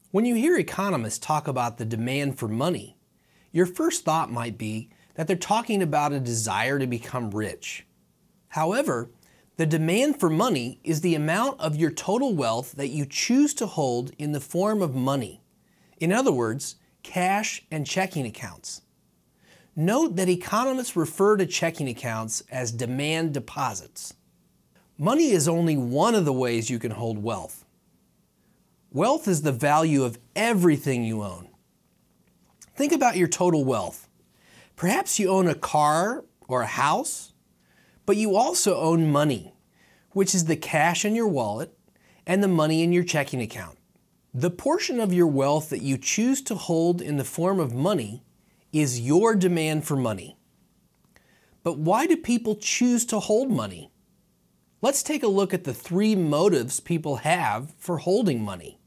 When you hear economists talk about the demand for money, your first thought might be that they're talking about a desire to become rich. However, the demand for money is the amount of your total wealth that you choose to hold in the form of money. In other words, cash and checking accounts. Note that economists refer to checking accounts as demand deposits. Money is only one of the ways you can hold wealth. Wealth is the value of everything you own. Think about your total wealth. Perhaps you own a car or a house, but you also own money, which is the cash in your wallet and the money in your checking account. The portion of your wealth that you choose to hold in the form of money is your demand for money. But why do people choose to hold money? Let's take a look at the 3 motives people have for holding money.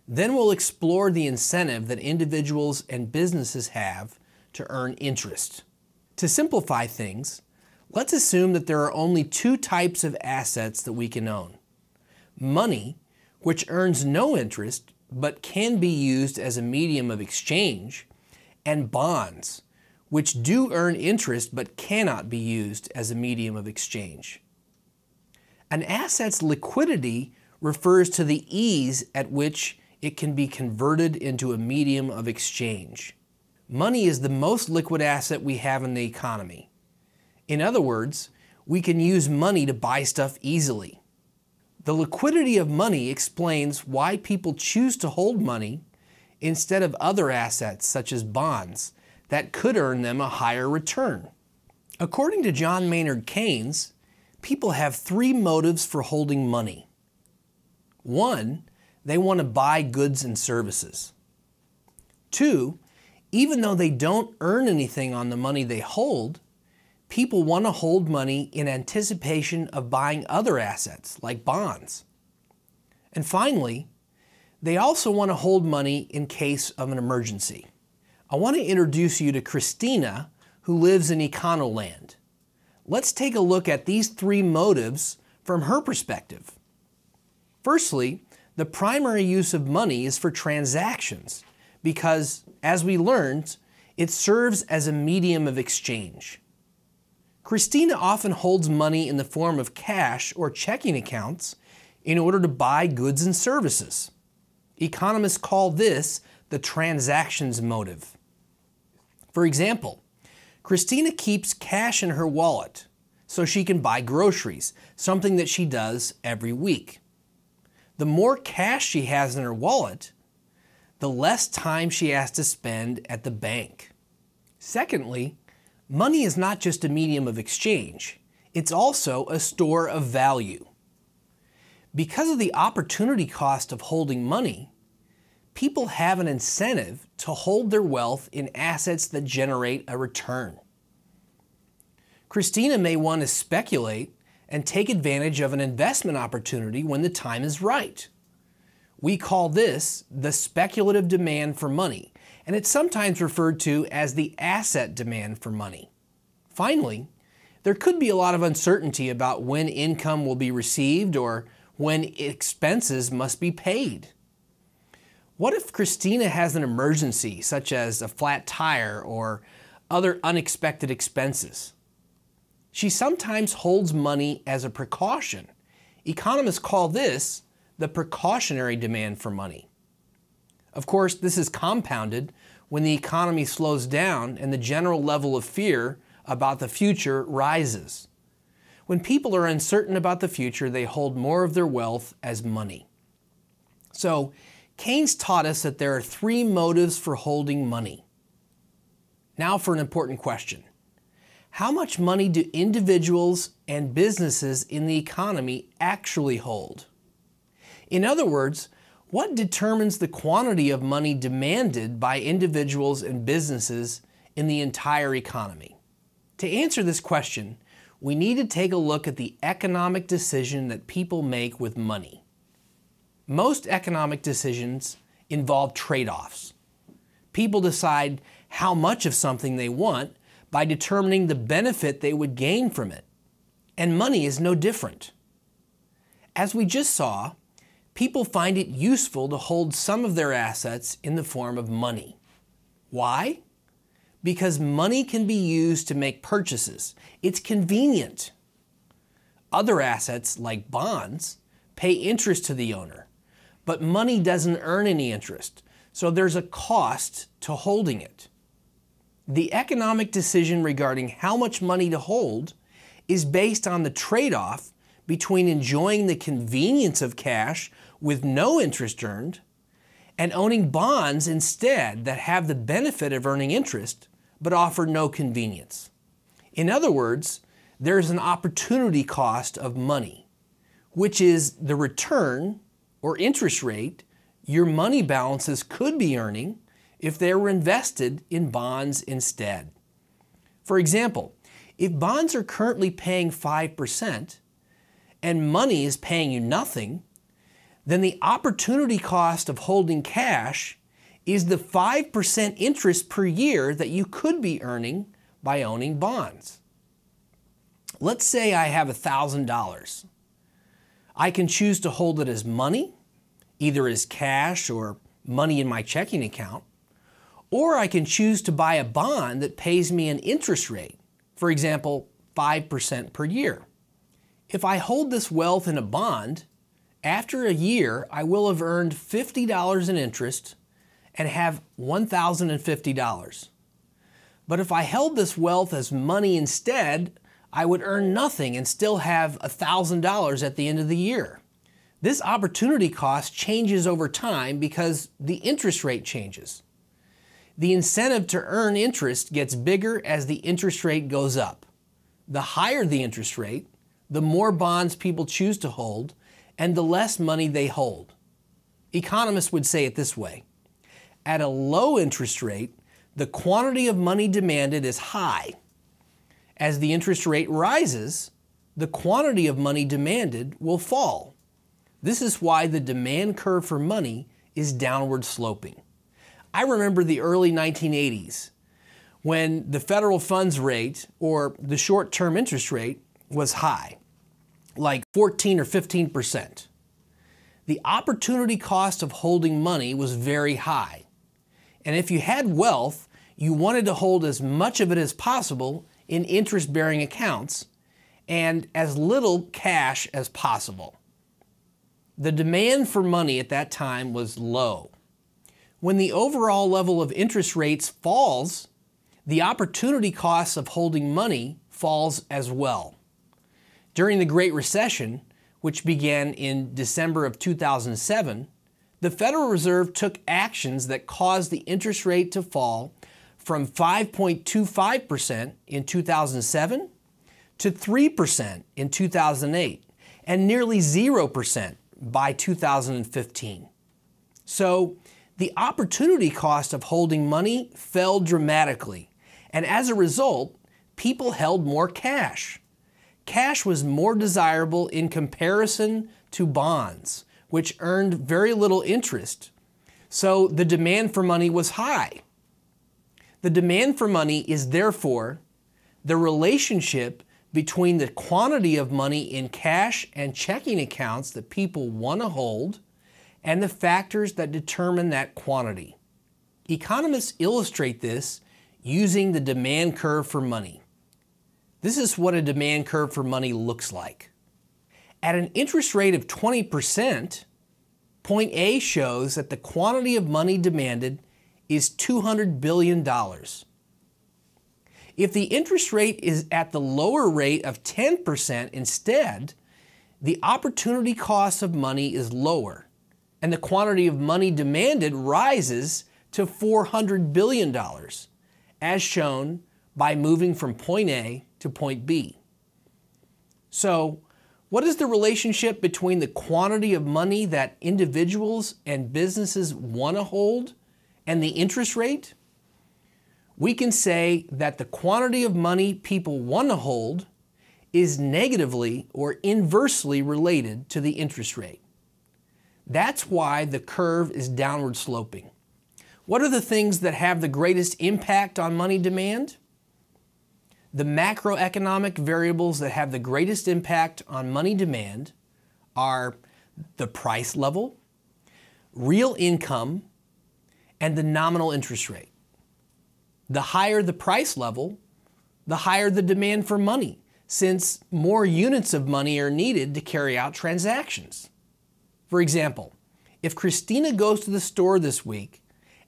Then we'll explore the incentive that individuals and businesses have to earn interest. To simplify things, let's assume that there are only 2 types of assets that we can own. Money, which earns no interest but can be used as a medium of exchange, and bonds, which do earn interest but cannot be used as a medium of exchange. An asset's liquidity refers to the ease at which it can be converted into a medium of exchange. Money is the most liquid asset we have in the economy. In other words, we can use money to buy stuff easily. The liquidity of money explains why people choose to hold money instead of other assets such as bonds that could earn them a higher return. According to John Maynard Keynes, people have 3 motives for holding money. 1, they want to buy goods and services. 2, even though they don't earn anything on the money they hold, people want to hold money in anticipation of buying other assets like bonds. And finally, they also want to hold money in case of an emergency. I want to introduce you to Christina, who lives in Econoland. Let's take a look at these 3 motives from her perspective. Firstly, the primary use of money is for transactions because, as we learned, it serves as a medium of exchange. Christina often holds money in the form of cash or checking accounts in order to buy goods and services. Economists call this the transactions motive. For example, Christina keeps cash in her wallet so she can buy groceries, something that she does every week. The more cash she has in her wallet, the less time she has to spend at the bank. Secondly, money is not just a medium of exchange, it's also a store of value. Because of the opportunity cost of holding money, people have an incentive to hold their wealth in assets that generate a return. Christina may want to speculate and take advantage of an investment opportunity when the time is right. We call this the speculative demand for money, and it's sometimes referred to as the asset demand for money. Finally, there could be a lot of uncertainty about when income will be received or when expenses must be paid. What if Christina has an emergency, such as a flat tire or other unexpected expenses? She sometimes holds money as a precaution. Economists call this the precautionary demand for money. Of course, this is compounded when the economy slows down and the general level of fear about the future rises. When people are uncertain about the future, they hold more of their wealth as money. So, Keynes taught us that there are 3 motives for holding money. Now for an important question. How much money do individuals and businesses in the economy actually hold? In other words, what determines the quantity of money demanded by individuals and businesses in the entire economy? To answer this question, we need to take a look at the economic decision that people make with money. Most economic decisions involve trade-offs. People decide how much of something they want by determining the benefit they would gain from it. And money is no different. As we just saw, people find it useful to hold some of their assets in the form of money. Why? Because money can be used to make purchases. It's convenient. Other assets, like bonds, pay interest to the owner, but money doesn't earn any interest, so there's a cost to holding it. The economic decision regarding how much money to hold is based on the trade-off between enjoying the convenience of cash with no interest earned and owning bonds instead that have the benefit of earning interest but offer no convenience. In other words, there's an opportunity cost of money, which is the return or interest rate your money balances could be earning if they were invested in bonds instead. For example, if bonds are currently paying 5% and money is paying you nothing, then the opportunity cost of holding cash is the 5% interest per year that you could be earning by owning bonds. Let's say I have $1,000. I can choose to hold it as money, either as cash or money in my checking account, or I can choose to buy a bond that pays me an interest rate, for example, 5% per year. If I hold this wealth in a bond, after a year I will have earned $50 in interest and have $1,050. But if I held this wealth as money instead, I would earn nothing and still have $1,000 at the end of the year. This opportunity cost changes over time because the interest rate changes. The incentive to earn interest gets bigger as the interest rate goes up. The higher the interest rate, the more bonds people choose to hold and the less money they hold. Economists would say it this way: at a low interest rate, the quantity of money demanded is high. As the interest rate rises, the quantity of money demanded will fall. This is why the demand curve for money is downward sloping. I remember the early 1980s when the federal funds rate, or the short-term interest rate, was high, like 14 or 15%. The opportunity cost of holding money was very high. And if you had wealth, you wanted to hold as much of it as possible in interest-bearing accounts and as little cash as possible. The demand for money at that time was low. When the overall level of interest rates falls, the opportunity cost of holding money falls as well. During the Great Recession, which began in December of 2007, the Federal Reserve took actions that caused the interest rate to fall from 5.25% in 2007 to 3% in 2008 and nearly 0% by 2015. So the opportunity cost of holding money fell dramatically, and as a result, people held more cash. Cash was more desirable in comparison to bonds, which earned very little interest, so the demand for money was high. The demand for money is therefore the relationship between the quantity of money in cash and checking accounts that people want to hold and the factors that determine that quantity. Economists illustrate this using the demand curve for money. This is what a demand curve for money looks like. At an interest rate of 20%, point A shows that the quantity of money demanded is $200 billion. If the interest rate is at the lower rate of 10% instead, the opportunity cost of money is lower, and the quantity of money demanded rises to $400 billion, as shown by moving from point A to point B. So, what is the relationship between the quantity of money that individuals and businesses want to hold and the interest rate? We can say that the quantity of money people want to hold is negatively or inversely related to the interest rate. That's why the curve is downward sloping. What are the things that have the greatest impact on money demand? The macroeconomic variables that have the greatest impact on money demand are the price level, real income, and the nominal interest rate. The higher the price level, the higher the demand for money, since more units of money are needed to carry out transactions. For example, if Christina goes to the store this week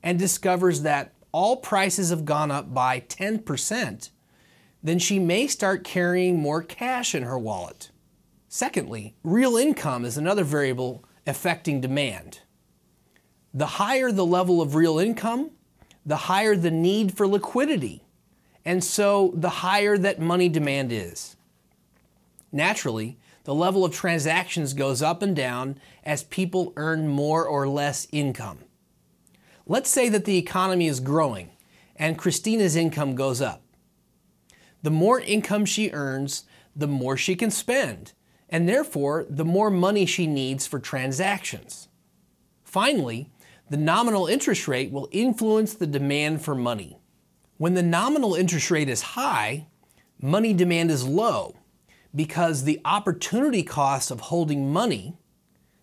and discovers that all prices have gone up by 10%, then she may start carrying more cash in her wallet. Secondly, real income is another variable affecting demand. The higher the level of real income, the higher the need for liquidity, and so the higher that money demand is. Naturally, the level of transactions goes up and down as people earn more or less income. Let's say that the economy is growing and Christina's income goes up. The more income she earns, the more she can spend, and therefore the more money she needs for transactions. Finally, the nominal interest rate will influence the demand for money. When the nominal interest rate is high, money demand is low because the opportunity cost of holding money,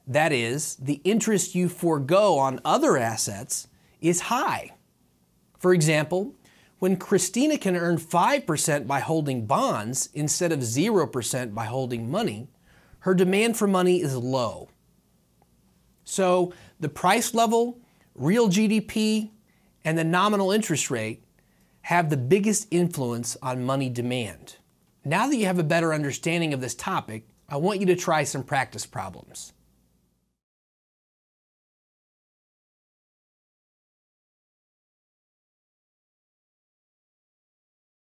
that is, the interest you forego on other assets, is high. For example, when Christina can earn 5% by holding bonds instead of 0% by holding money, her demand for money is low. So the price level, real GDP, and the nominal interest rate have the biggest influence on money demand. Now that you have a better understanding of this topic, I want you to try some practice problems.